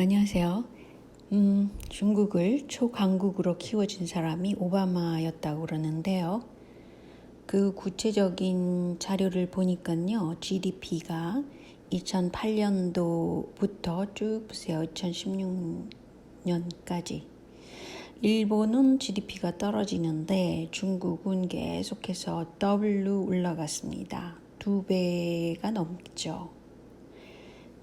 안녕하세요. 중국을 초강국으로 키워준 사람이 오바마였다고 그러는데요. 그 구체적인 자료를 보니까요. GDP가 2008년도부터 쭉 보세요. 2016년까지. 일본은 GDP가 떨어지는데 중국은 계속해서 더블로 올라갔습니다. 2배가 넘죠.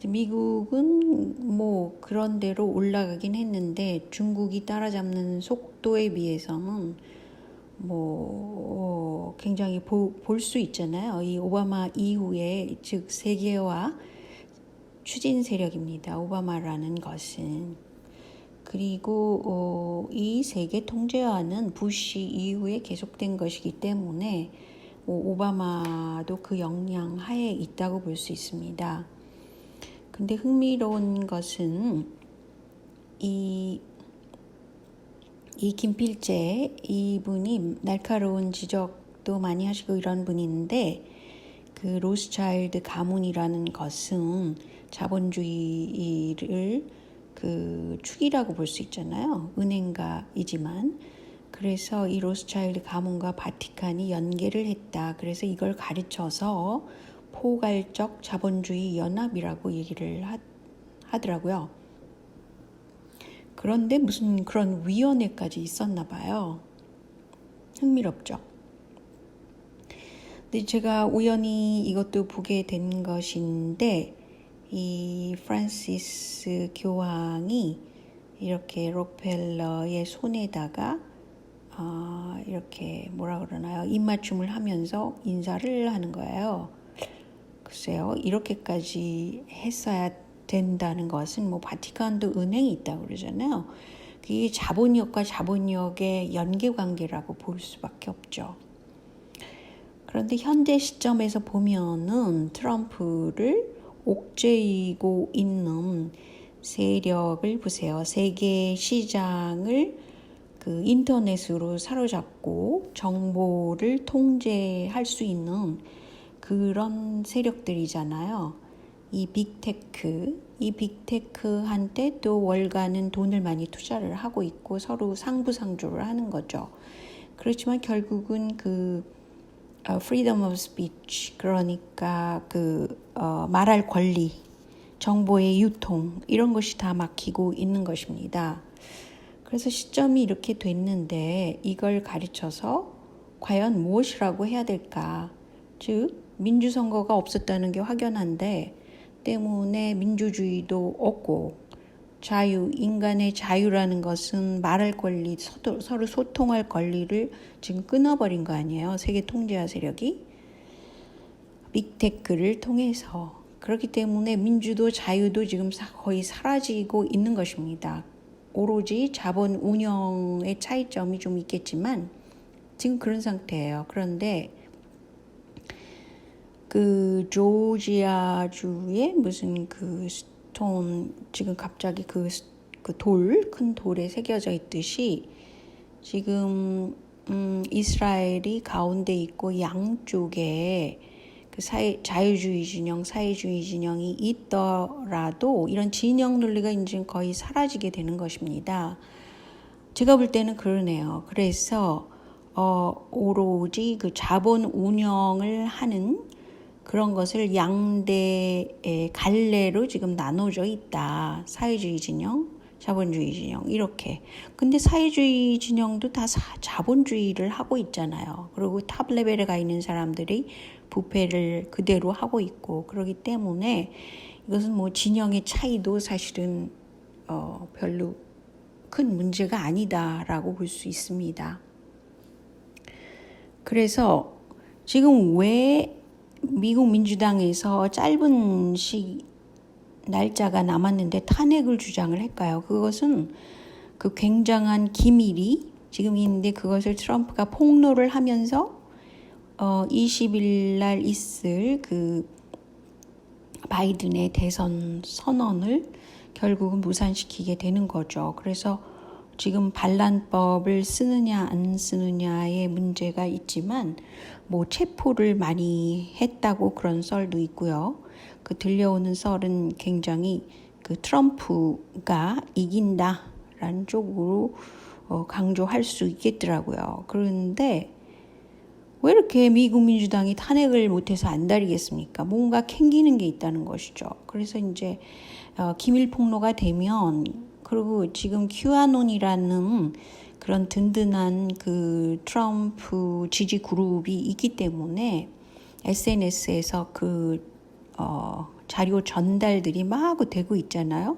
미국은 뭐 그런 대로 올라가긴 했는데 중국이 따라잡는 속도에 비해서는 뭐 굉장히 볼 수 있잖아요. 이 오바마 이후에 즉 세계화 추진 세력입니다. 오바마라는 것은. 그리고 이 세계 통제화는 부시 이후에 계속된 것이기 때문에 오바마도 그 영향 하에 있다고 볼 수 있습니다. 근데 흥미로운 것은 이 김필재 이분이 날카로운 지적도 많이 하시고 이런 분인데 그 로스차일드 가문이라는 것은 자본주의를 그 축이라고 볼 수 있잖아요. 은행가이지만 그래서 이 로스차일드 가문과 바티칸이 연계를 했다. 그래서 이걸 가르쳐서 포괄적 자본주의 연합이라고 얘기를 하더라고요. 그런데 무슨 그런 위원회까지 있었나 봐요. 흥미롭죠. 근데 제가 우연히 이것도 보게 된 것인데 이 프란시스 교황이 이렇게 록펠러의 손에다가 이렇게 뭐라 그러나요? 입맞춤을 하면서 인사를 하는 거예요. 글쎄요, 이렇게까지 했어야 된다는 것은 뭐 바티칸도 은행이 있다고 그러잖아요. 그게 자본력과 자본력의 연계관계라고 볼 수밖에 없죠. 그런데 현재 시점에서 보면은 트럼프를 옥죄이고 있는 세력을 보세요. 세계 시장을 그 인터넷으로 사로잡고 정보를 통제할 수 있는 그런 세력들이잖아요. 이 빅테크한테 또 월가는 돈을 많이 투자를 하고 있고 서로 상부상조를 하는 거죠. 그렇지만 결국은 그 freedom of speech, 그러니까 말할 권리, 정보의 유통 이런 것이 다 막히고 있는 것입니다. 그래서 시점이 이렇게 됐는데 이걸 가르쳐서 과연 무엇이라고 해야 될까? 즉 민주선거가 없었다는 게 확연한데 때문에 민주주의도 없고 인간의 자유라는 것은 말할 권리, 서로 소통할 권리를 지금 끊어버린 거 아니에요. 세계 통제화 세력이 빅테크를 통해서. 그렇기 때문에 민주도 자유도 지금 거의 사라지고 있는 것입니다. 오로지 자본 운영의 차이점이 좀 있겠지만 지금 그런 상태예요. 그런데 그 조지아주의 무슨 그 스톤 지금 갑자기 큰 돌에 새겨져 있듯이 지금 이스라엘이 가운데 있고 양쪽에 그 자유주의 진영, 사회주의 진영이 있더라도 이런 진영 논리가 이제 거의 사라지게 되는 것입니다. 제가 볼 때는 그러네요. 그래서 오로지 그 자본 운영을 하는 그런 것을 양대의 갈래로 지금 나눠져 있다. 사회주의 진영, 자본주의 진영 이렇게. 근데 사회주의 진영도 다 자본주의를 하고 있잖아요. 그리고 탑 레벨에 가 있는 사람들이 부패를 그대로 하고 있고 그렇기 때문에 이것은 뭐 진영의 차이도 사실은 별로 큰 문제가 아니다라고 볼 수 있습니다. 그래서 지금 왜 미국 민주당에서 짧은 날짜가 남았는데 탄핵을 주장을 할까요? 그것은 그 굉장한 기밀이 지금 있는데 그것을 트럼프가 폭로를 하면서 20일 날 있을 그 바이든의 대선 선언을 결국은 무산시키게 되는 거죠. 그래서 지금 반란법을 쓰느냐 안 쓰느냐의 문제가 있지만 뭐 체포를 많이 했다고 그런 썰도 있고요. 그 들려오는 썰은 굉장히 그 트럼프가 이긴다라는 쪽으로 강조할 수 있겠더라고요. 그런데 왜 이렇게 미국 민주당이 탄핵을 못해서 안달이겠습니까? 뭔가 캥기는 게 있다는 것이죠. 그래서 이제 기밀 폭로가 되면, 그리고 지금 큐아논이라는 그런 든든한 그 트럼프 지지 그룹이 있기 때문에 SNS에서 자료 전달들이 마구 되고 있잖아요.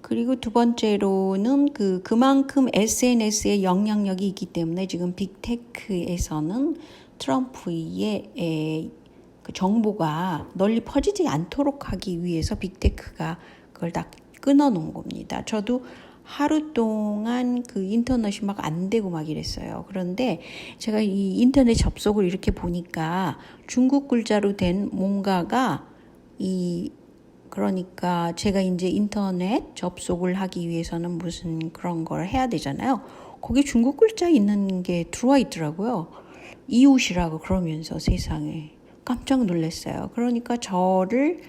그리고 두 번째로는 그만큼 SNS의 영향력이 있기 때문에 지금 빅테크에서는 트럼프의 그 정보가 널리 퍼지지 않도록 하기 위해서 빅테크가 그걸 다 끊어놓은 겁니다. 저도 하루 동안 그 인터넷이 막 안 되고 막 이랬어요. 그런데 제가 이 인터넷 접속을 이렇게 보니까 중국 글자로 된 뭔가가 그러니까 제가 이제 인터넷 접속을 하기 위해서는 무슨 그런 걸 해야 되잖아요. 거기 중국 글자 있는 게 들어와 있더라고요. 이웃이라고 그러면서 세상에 깜짝 놀랐어요. 그러니까 저를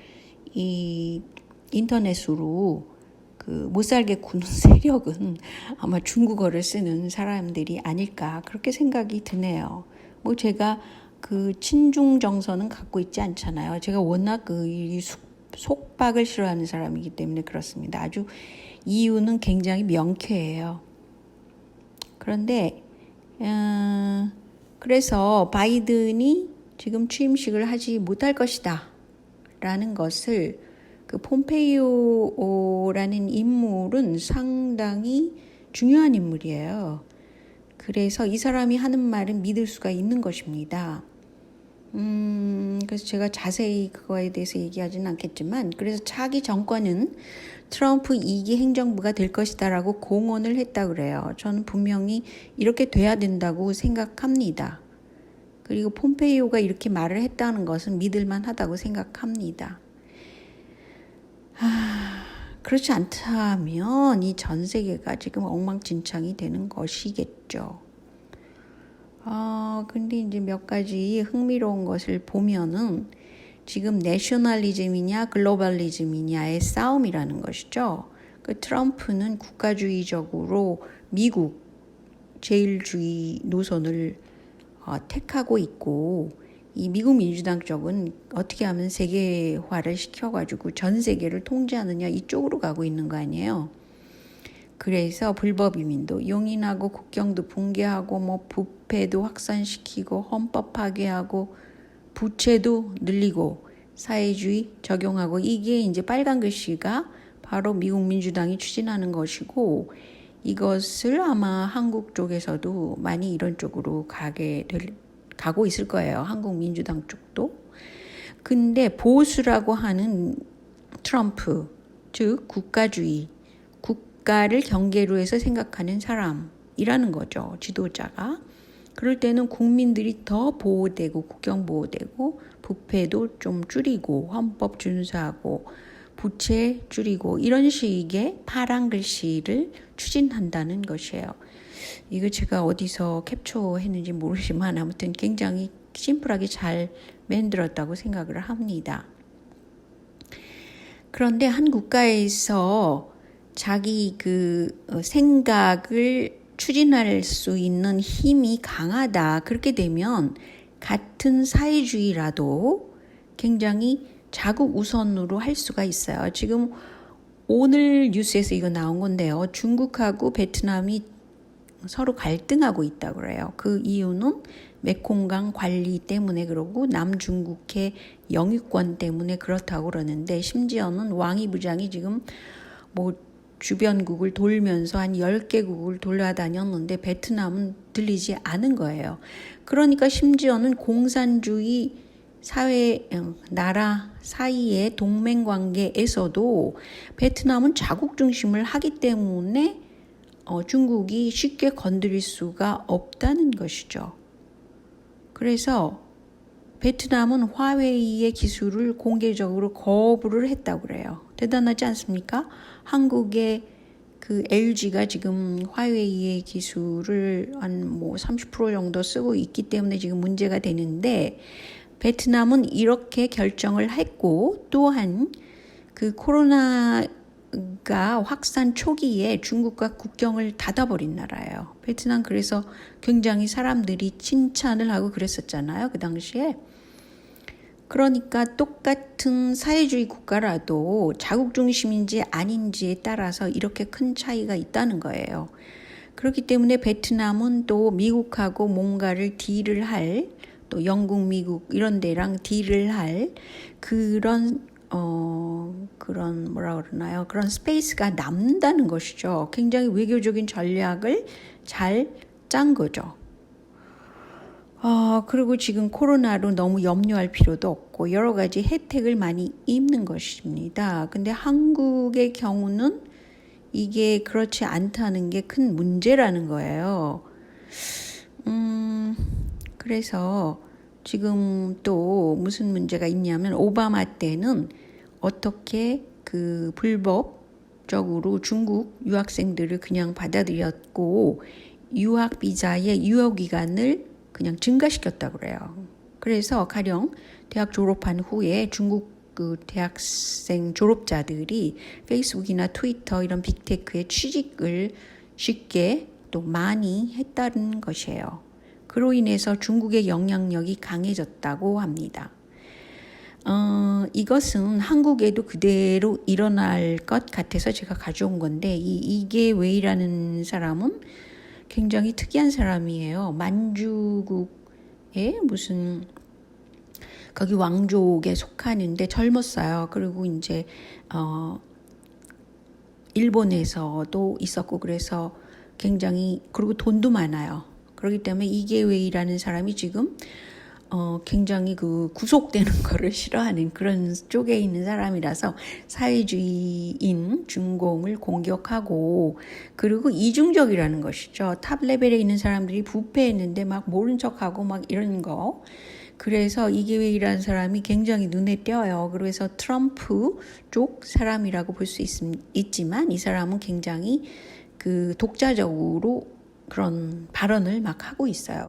이 인터넷으로 못 살게 구는 세력은 아마 중국어를 쓰는 사람들이 아닐까 그렇게 생각이 드네요. 뭐 제가 그 친중 정서는 갖고 있지 않잖아요. 제가 워낙 속박을 싫어하는 사람이기 때문에 그렇습니다. 아주 이유는 굉장히 명쾌해요. 그런데 그래서 바이든이 지금 취임식을 하지 못할 것이다 라는 것을 그 폼페이오라는 인물은 상당히 중요한 인물이에요. 그래서 이 사람이 하는 말은 믿을 수가 있는 것입니다. 그래서 제가 자세히 그거에 대해서 얘기하지는 않겠지만, 그래서 차기 정권은 트럼프 2기 행정부가 될 것이다라고 공언을 했다 그래요. 저는 분명히 이렇게 돼야 된다고 생각합니다. 그리고 폼페이오가 이렇게 말을 했다는 것은 믿을만 하다고 생각합니다. 그렇지 않다면 이 전 세계가 지금 엉망진창이 되는 것이겠죠. 근데 이제 몇 가지 흥미로운 것을 보면은 지금 내셔널리즘이냐 글로벌리즘이냐의 싸움이라는 것이죠. 그 트럼프는 국가주의적으로 미국 제일주의 노선을 택하고 있고, 이 미국 민주당 쪽은 어떻게 하면 세계화를 시켜가지고 전 세계를 통제하느냐 이쪽으로 가고 있는 거 아니에요. 그래서 불법 이민도 용인하고 국경도 붕괴하고 뭐 부패도 확산시키고 헌법 파괴하고 부채도 늘리고 사회주의 적용하고, 이게 이제 빨간 글씨가 바로 미국 민주당이 추진하는 것이고, 이것을 아마 한국 쪽에서도 많이 이런 쪽으로 가고 있을 거예요. 한국 민주당 쪽도. 근데 보수라고 하는 트럼프, 즉 국가주의, 국가를 경계로 해서 생각하는 사람이라는 거죠. 지도자가. 그럴 때는 국민들이 더 보호되고 국경 보호되고 부패도 좀 줄이고 헌법 준수하고 부채 줄이고 이런 식의 파란 글씨를 추진한다는 것이에요. 이거 제가 어디서 캡처했는지 모르지만 아무튼 굉장히 심플하게 잘 만들었다고 생각을 합니다. 그런데 한 국가에서 자기 생각을 추진할 수 있는 힘이 강하다. 그렇게 되면 같은 사회주의라도 굉장히 자국 우선으로 할 수가 있어요. 지금 오늘 뉴스에서 이거 나온 건데요. 중국하고 베트남이 서로 갈등하고 있다고 그래요. 그 이유는 메콩강 관리 때문에 그러고 남중국해 영유권 때문에 그렇다고 그러는데, 심지어는 왕이 부장이 지금 뭐 주변국을 돌면서 한 10개국을 돌아다녔는데 베트남은 들리지 않은 거예요. 그러니까 심지어는 공산주의 나라 사이의 동맹관계에서도 베트남은 자국 중심을 하기 때문에 중국이 쉽게 건드릴 수가 없다는 것이죠. 그래서 베트남은 화웨이의 기술을 공개적으로 거부를 했다고 그래요. 대단하지 않습니까? 한국의 LG가 지금 화웨이의 기술을 한 30% 정도 쓰고 있기 때문에 지금 문제가 되는데, 베트남은 이렇게 결정을 했고, 또한 그 코로나가 확산 초기에 중국과 국경을 닫아버린 나라예요. 베트남 그래서 굉장히 사람들이 칭찬을 하고 그랬었잖아요. 그 당시에. 그러니까 똑같은 사회주의 국가라도 자국 중심인지 아닌지에 따라서 이렇게 큰 차이가 있다는 거예요. 그렇기 때문에 베트남은 또 미국하고 뭔가를 딜을 할, 또 영국, 미국 이런 데랑 딜을 할 그런 뭐라 그러나요? 그런 스페이스가 남는다는 것이죠. 굉장히 외교적인 전략을 잘 짠 거죠. 그리고 지금 코로나로 너무 염려할 필요도 없고 여러 가지 혜택을 많이 입는 것입니다. 근데 한국의 경우는 이게 그렇지 않다는 게 큰 문제라는 거예요. 그래서 지금 또 무슨 문제가 있냐면 오바마 때는 어떻게 그 불법적으로 중국 유학생들을 그냥 받아들였고 유학 비자의 유효 기간을 그냥 증가시켰다고 그래요. 그래서 가령 대학 졸업한 후에 중국 그 대학생 졸업자들이 페이스북이나 트위터 이런 빅테크에 취직을 쉽게 또 많이 했다는 것이에요. 그로 인해서 중국의 영향력이 강해졌다고 합니다. 이것은 한국에도 그대로 일어날 것 같아서 제가 가져온 건데 이계웨이라는 사람은 굉장히 특이한 사람이에요. 만주국의 무슨 거기 왕족에 속하는데 젊었어요. 그리고 이제 일본에서도 있었고 그래서 굉장히 그리고 돈도 많아요. 그렇기 때문에 이계웨이라는 사람이 지금 굉장히 그 구속되는 거를 싫어하는 그런 쪽에 있는 사람이라서 사회주의인 중공을 공격하고 그리고 이중적이라는 것이죠. 탑 레벨에 있는 사람들이 부패했는데 막 모른 척하고 막 이런 거. 그래서 이계웨이라는 사람이 굉장히 눈에 띄어요. 그래서 트럼프 쪽 사람이라고 볼 수 있지만 이 사람은 굉장히 그 독자적으로 그런 발언을 막 하고 있어요.